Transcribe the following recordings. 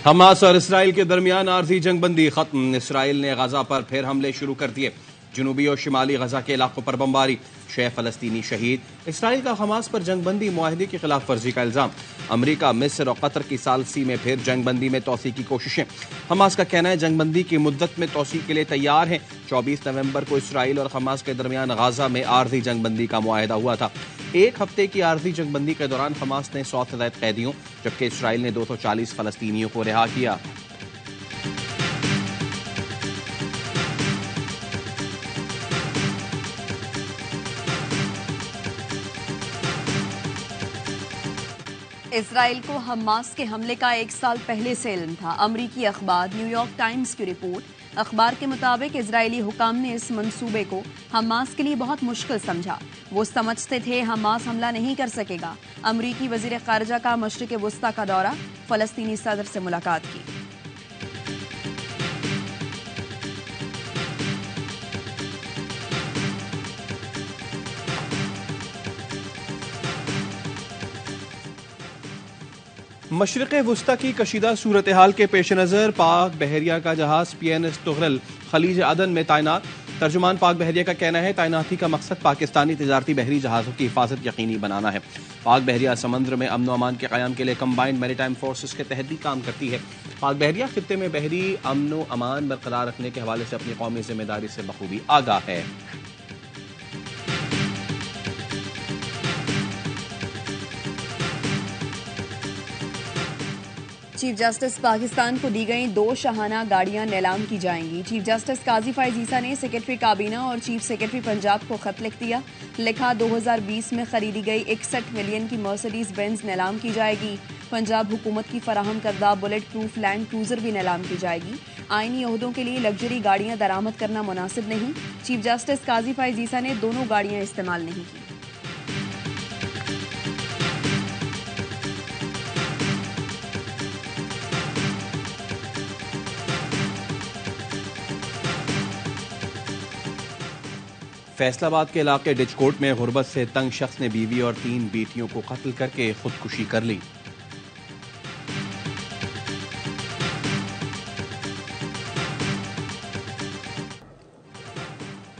Hamas और Israel के दरमियान आर्जी जंगबंदी खत्म। इसराइल ने गजा पर फिर हमले शुरू कर दिए। जनूबी और शिमाली गजा के इलाकों पर बमबारी, 6 फलस्तीनी शहीद। इसराइल का हमास पर जंगबंदी मुआहदे की खिलाफ वर्जी का इल्जाम। अमरीका, मिस्र और कतर की सालसी में फिर जंगबंदी में तोसी की कोशिशें। हमास का कहना है जंगबंदी की मुद्दत में तोसी के लिए तैयार है। 24 नवंबर को इसराइल और हमास के दरमियान गजा में आर्जी जंगबंदी का मुआहदा हुआ था। एक हफ्ते की आर्जी जंगबंदी के दौरान हमास ने 100 से ज्यादा कैदियों जबकि इसराइल ने 240 फलस्तीनियों को रिहा किया। इसराइल को हमास के हमले का 1 साल पहले से इल्म था। अमरीकी अखबार न्यूयॉर्क टाइम्स की रिपोर्ट। अखबार के मुताबिक इजरायली हुकाम ने इस मंसूबे को हमास के लिए बहुत मुश्किल समझा। वो समझते थे हमास हमला नहीं कर सकेगा। अमरीकी वजीर खारजा का मशरिक वस्ता का दौरा, फलस्तीनी सदर से मुलाकात की। मशरिक़ वस्ता की कशीदा सूरत हाल के पेश नज़र पाक बहरिया का जहाज PNS तुगरल खलीज अदन में तैनात। तर्जुमान पाक बहरिया का कहना है तैनाती का मकसद पाकिस्तानी तजारती बहरी जहाज़ों की हिफाजत यकीनी बनाना है। पाक बहरिया समंदर में अमन अमान के क़याम के लिए कंबाइंड मैरीटाइम फोर्सेस के तहत भी काम करती है। पाक बहरिया खित्ते में बहरी अमन अमान बरकरार रखने के हवाले से अपनी कौमी जिम्मेदारी से बखूबी आगाह है। चीफ जस्टिस पाकिस्तान को दी गई 2 शाहाना गाड़ियां नीलाम की जाएंगी। चीफ जस्टिस काजी फैज ईसा ने सेक्रेटरी काबीना और चीफ सेक्रेटरी पंजाब को खत लिख दिया। लिखा 2020 में खरीदी गई 61 मिलियन की मर्सिडीज बेंज नीलाम की जाएगी। पंजाब हुकूमत की फराहम करदा बुलेट प्रूफ लैंड क्रूजर भी नीलाम की जाएगी। आईनी ओहदों के लिए लग्जरी गाड़ियां दरामद करना मुनासिब नहीं। चीफ जस्टिस काजी फैज ईसा ने दोनों गाड़ियां इस्तेमाल नहीं की। फैसलाबाद के इलाके डिचकोट में गुर्बत से तंग शख्स ने बीवी और 3 बेटियों को कत्ल करके खुदकुशी कर ली।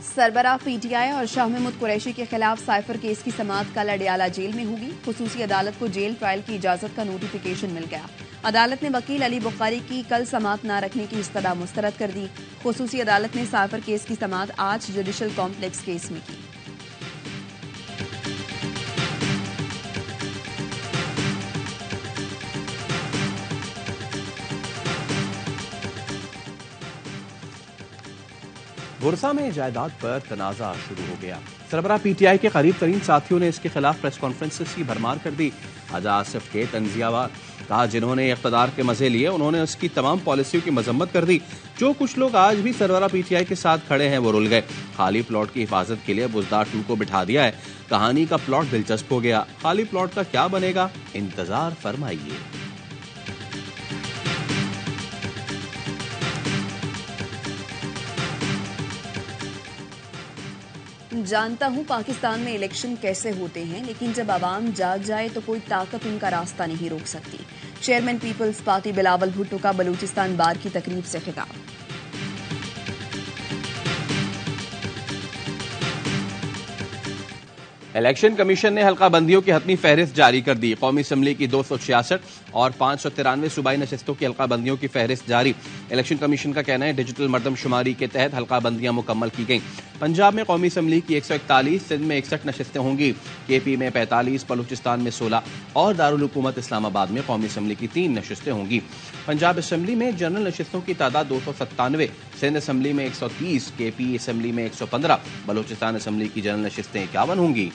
सरबराह PTI और शाह महमूद कुरैशी के खिलाफ साइफर केस की समाअत कल अडियाला जेल में होगी। खुसूसी अदालत को जेल ट्रायल की इजाजत का नोटिफिकेशन मिल गया। अदालत ने वकील अली बुखारी की कल समाअत न रखने की इस्तदा मुस्तरद कर दी। खुसूसी अदालत ने साइफर केस की समाअत आज जुडिशल कॉम्प्लेक्स केस में की। बुरसा में जायदाद पर तनाजा शुरू हो गया। सरबराह PTI के करीब तरीन साथियों ने इसके खिलाफ प्रेस कॉन्फ्रेंस की भरमार कर दी। ख्वाजा आसिफ के तंजियावार कहा जिन्होंने इख्तदार के मजे लिए उन्होंने उसकी तमाम पॉलिसियों की मजम्मत कर दी। जो कुछ लोग आज भी सरबराह PTI के साथ खड़े हैं वो रुल गए। खाली प्लॉट की हिफाजत के लिए बुजदार 2 को बिठा दिया है। कहानी का प्लॉट दिलचस्प हो गया। खाली प्लॉट का क्या बनेगा, इंतजार फरमाइए। जानता हूं पाकिस्तान में इलेक्शन कैसे होते हैं, लेकिन जब आवाम जाग जाए तो कोई ताकत उनका रास्ता नहीं रोक सकती। चेयरमैन पीपल्स पार्टी बिलावल भुट्टो का बलूचिस्तान बार की तकरीब से खिताब। इलेक्शन कमीशन ने हल्का बंदियों की हतमी फहरिस्त जारी कर दी। कौमी असम्बली की 266 और 593 सूबाई नशिस्तों की हल्का बंदियों की फहरिस्त जारी। इलेक्शन कमीशन का कहना है डिजिटल मरदमशुमारी के तहत हल्का बंदियां मुकम्मल की गई। पंजाब में कौमी असम्बली की 141, सिंध में 61 नशिस्तें होंगी। KP में 45, बलूचिस्तान में 16 और दारुल हुकूमत इस्लामाबाद में कौमी असम्बली की 3 नशिस्तें होंगी। पंजाब असम्बली में जनरल नशिस्तों की तादाद 297, सिंध असम्बली में 130, KP असम्बली में 115, बलूचिस्तान असम्बली की जनरल नशिस्तें 51 होंगी।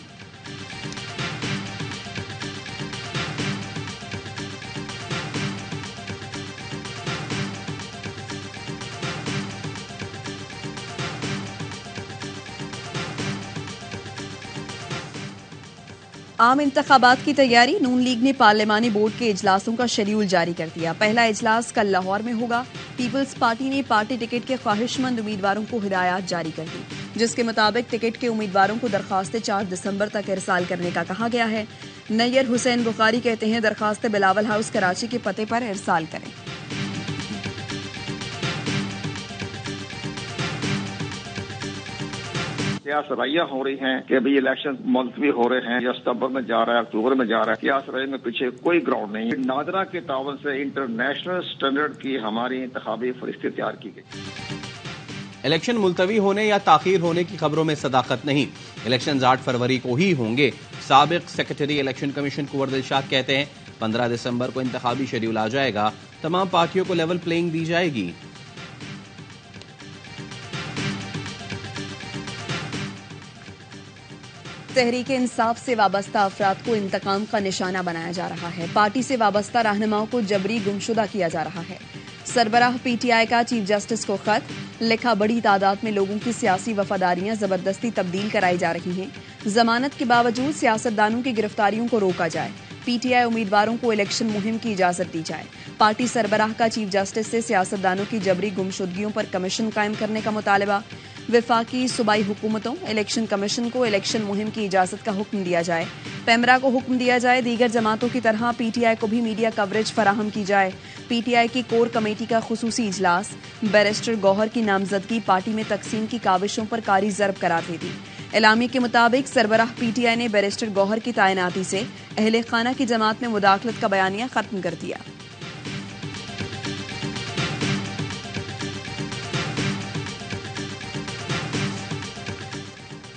आम इंतखाबात की तैयारी। नून लीग ने पार्लिमानी बोर्ड के इजलासों का शेड्यूल जारी कर दिया। पहला इजलास कल लाहौर में होगा। पीपल्स पार्टी ने पार्टी टिकट के ख्वाहिशमंद उम्मीदवारों को हिदायत जारी कर दी, जिसके मुताबिक टिकट के उम्मीदवारों को दरखास्तें 4 दिसंबर तक इरसाल करने का कहा गया है। नैयर हुसैन बुखारी कहते हैं दरखास्तें बिलावल हाउस कराची के पते पर इरसाल करें। क्या सरैया हो रही हैं कि अभी इलेक्शन मुलतवी हो रहे हैं या सितंबर में जा रहा है, अक्टूबर में जा रहा है, क्या सरैया में पीछे कोई ग्राउंड नहीं है। नादरा के तावन से इंटरनेशनल स्टैंडर्ड की हमारी इंतखाबी फरिश्ते तैयार की गई। इलेक्शन मुलतवी होने या ताखीर होने की खबरों में सदाकत नहीं। इलेक्शन 8 फरवरी को ही होंगे। साबिक सेक्रेटरी इलेक्शन कमीशन कुंवर दिलशाद कहते हैं 15 दिसंबर को इंतखाबी शेड्यूल आ जाएगा। तमाम पार्टियों को लेवल प्लेइंग दी जाएगी। तहरीक इंसाफ से वाबस्ता अफराद को इंतकाम का निशाना बनाया जा रहा है। पार्टी से वाबस्ता रहनुमाओं को जबरी गुमशुदा किया जा रहा है। सरबराह पीटीआई का चीफ जस्टिस को खत लिखा। बड़ी तादाद में लोगों की सियासी वफादारियां जबरदस्ती तब्दील कराई जा रही हैं। जमानत के बावजूद सियासतदानों की गिरफ्तारियों को रोका जाए। पीटीआई उम्मीदवारों को इलेक्शन मुहिम की इजाजत दी जाए। पार्टी सरबराह का चीफ जस्टिस से सियासतदानों की जबरी गुमशुदगियों पर कमीशन कायम करने का मुतालबा। विफाकी सूबाई हुकूमतों इलेक्शन कमीशन को इलेक्शन मुहिम की इजाजत का हुक्म दिया जाए। पेमरा को हुक्म दिया जाए दीगर जमातों की तरह पीटीआई को भी मीडिया कवरेज फराहम की जाए। पीटीआई की कोर कमेटी का खुसूसी इजलास। बैरिस्टर गौहर की नामजदगी पार्टी में तकसीम की काविशों पर कारी ज़र्ब करार दे दी। एलामी के मुताबिक सरबराह पीटीआई ने बैरिस्टर गौहर की तैनाती से अहले खाना की जमात में मुदाखलत का बयानिया खत्म कर दिया।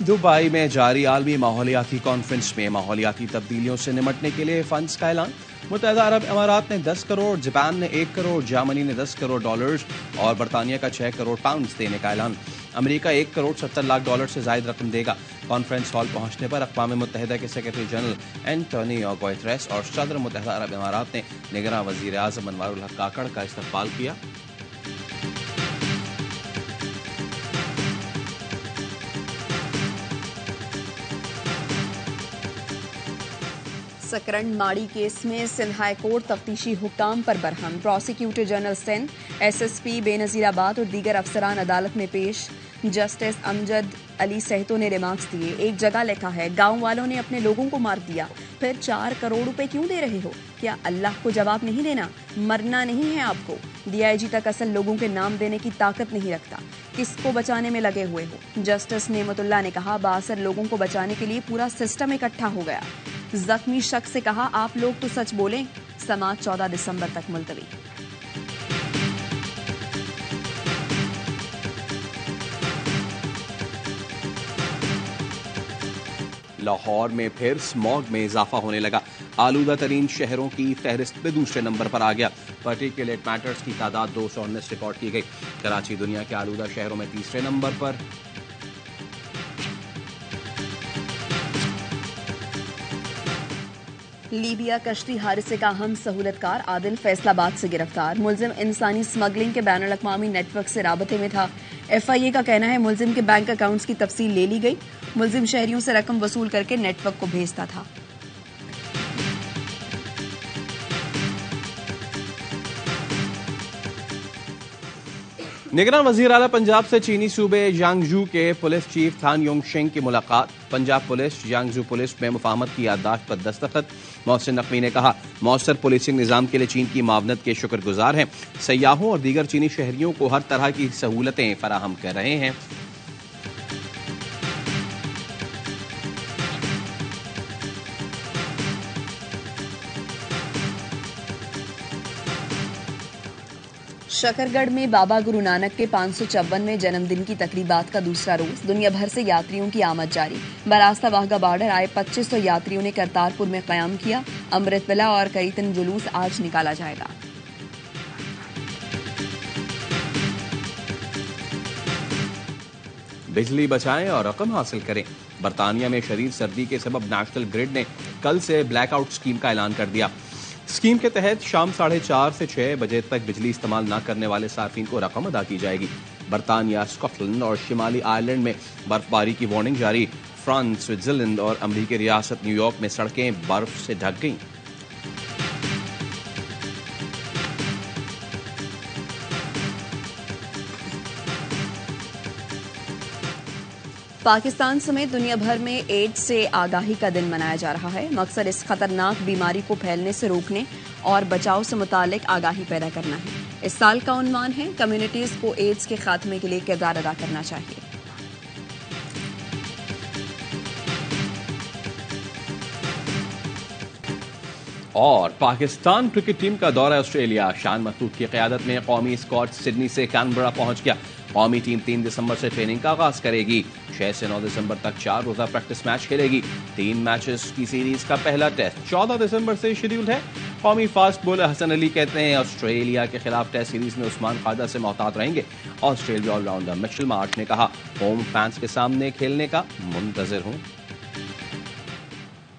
दुबई में जारी आलमी माहौलियाती कॉन्फ्रेंस में माहौलियाती तब्दीलियों से निमटने के लिए फंड्स का ऐलान। मुत्तहदा अरब अमारात ने 10 करोड़, जापान ने 1 करोड़, जर्मनी ने 10 करोड़ डॉलर्स और बरतानिया का 6 करोड़ पाउंड्स देने का ऐलान। अमेरिका 1 करोड़ 70 लाख डॉलर से जायद रकम देगा। कॉन्फ्रेंस हॉल पहुंचने पर अक़वाम मुत्तहदा के सेक्रेटरी जनरल एंटोनियो गुतेरेस और सदर मुत्तहदा अरब अमारात ने निगरान वज़ीर आज़म अनवारुल हक काकड़ का इस्तक़बाल किया। सकरंड माड़ी केस में सिंध हाई कोर्ट तफ्तीशी हुक्काम पर बरहम। Prosecutor general Sindh, SSP Benazirabad और दीगर अफसरान अदालत में पेश। जस्टिस अमजद अली सहतो ने रिमार्क्स दिए। एक जगह लिखा है गांव वालों ने अपने लोगों को मार दिया, फिर 4 करोड़ रुपए क्यों दे रहे हो? क्या अल्लाह को जवाब नहीं देना? मरना नहीं है आपको? डीआईजी तक असल लोगों के नाम देने की ताकत नहीं रखता। किसको बचाने में लगे हुए हो? जस्टिस नेमतुल्लाह ने कहा बासर लोगों को बचाने के लिए पूरा सिस्टम इकट्ठा हो गया। जख्मी शख्स से कहा आप लोग तो सच बोलें। समाअत 14 दिसंबर तक मुलतवी। लाहौर में फिर स्मॉग में इजाफा होने लगा। आलूदा तरीन शहरों की फहरिस्त में दूसरे नंबर पर आ गया। पार्टिकुलेट मैटर्स की तादाद 219 रिकॉर्ड की गई। कराची दुनिया के आलूदा शहरों में तीसरे नंबर पर। लीबिया कश्ती हादसे का अहम सहूलतकार आदिल फैसलाबाद से गिरफ्तार। मुलजिम इंसानी स्मगलिंग के बैनुल अक़वामी नेटवर्क से राबते में था। एफआईए का कहना है मुलजिम के बैंक अकाउंट्स की तफसील ले ली गई। मुलजिम शहरियों से रकम वसूल करके नेटवर्क को भेजता था। निगरान वजीर आला पंजाब से चीनी सूबे जियांगजू के पुलिस चीफ थान योंगशेंग की मुलाकात। पंजाब पुलिस जियांगजू पुलिस में मुफाहमत की याददाश्त पर दस्तखत। मोहसिन नकवी ने कहा मौसर पुलिसिंग निज़ाम के लिए चीन की मावनत के शुक्रगुजार हैं। सयाहों और दीगर चीनी शहरियों को हर तरह की सहूलतें फराहम कर रहे हैं। शकरगढ़ में बाबा गुरु नानक के 554वें जन्मदिन की तकरीबात का दूसरा रोज। दुनिया भर से यात्रियों की आमद जारी। बरास्ता वाघा बॉर्डर आए 2500 यात्रियों ने करतारपुर में क़याम किया। अमृत विला और करीतन जुलूस आज निकाला जाएगा। बिजली बचाएं और रकम हासिल करें। बरतानिया में शदीद सर्दी के सबब नेशनल ग्रिड ने कल से ब्लैकआउट स्कीम का ऐलान कर दिया। स्कीम के तहत शाम 4:30 से 6 बजे तक बिजली इस्तेमाल न करने वाले सार्फिन को रकम अदा की जाएगी। बरतानिया, स्कॉटलैंड और शिमाली आयरलैंड में बर्फबारी की वार्निंग जारी। फ्रांस, स्विट्जरलैंड और अमेरिकी रियासत न्यूयॉर्क में सड़कें बर्फ से ढक गईं। पाकिस्तान समेत दुनिया भर में एड्स से आगाही का दिन मनाया जा रहा है। मकसद इस खतरनाक बीमारी को फैलने से रोकने और बचाव से मुतालिक आगाही पैदा करना है। इस साल का उन्वान है, कम्युनिटीज को एड्स के खात्मे के लिए किरदार अदा करना चाहिए। और पाकिस्तान क्रिकेट टीम का दौरा ऑस्ट्रेलिया। शान महमूद की क़यादत में कौमी स्क्वाड सिडनी से कैनबरा पहुंच गया। कौमी टीम 3 दिसंबर से ट्रेनिंग का आगाज करेगी। 6 से 9 दिसंबर तक 4 रोजा प्रैक्टिस मैच खेलेगी। 3 मैचेस की सीरीज का पहला टेस्ट 14 दिसंबर से शेड्यूल है। कौमी फास्ट बॉलर हसन अली कहते हैं ऑस्ट्रेलिया के खिलाफ टेस्ट सीरीज में उस्मान ख्वाजा से मोहतात रहेंगे। ऑस्ट्रेलिया ऑलराउंडर मिचेल मार्श ने कहा होम फैंस के सामने खेलने का मुंतजिर हूं।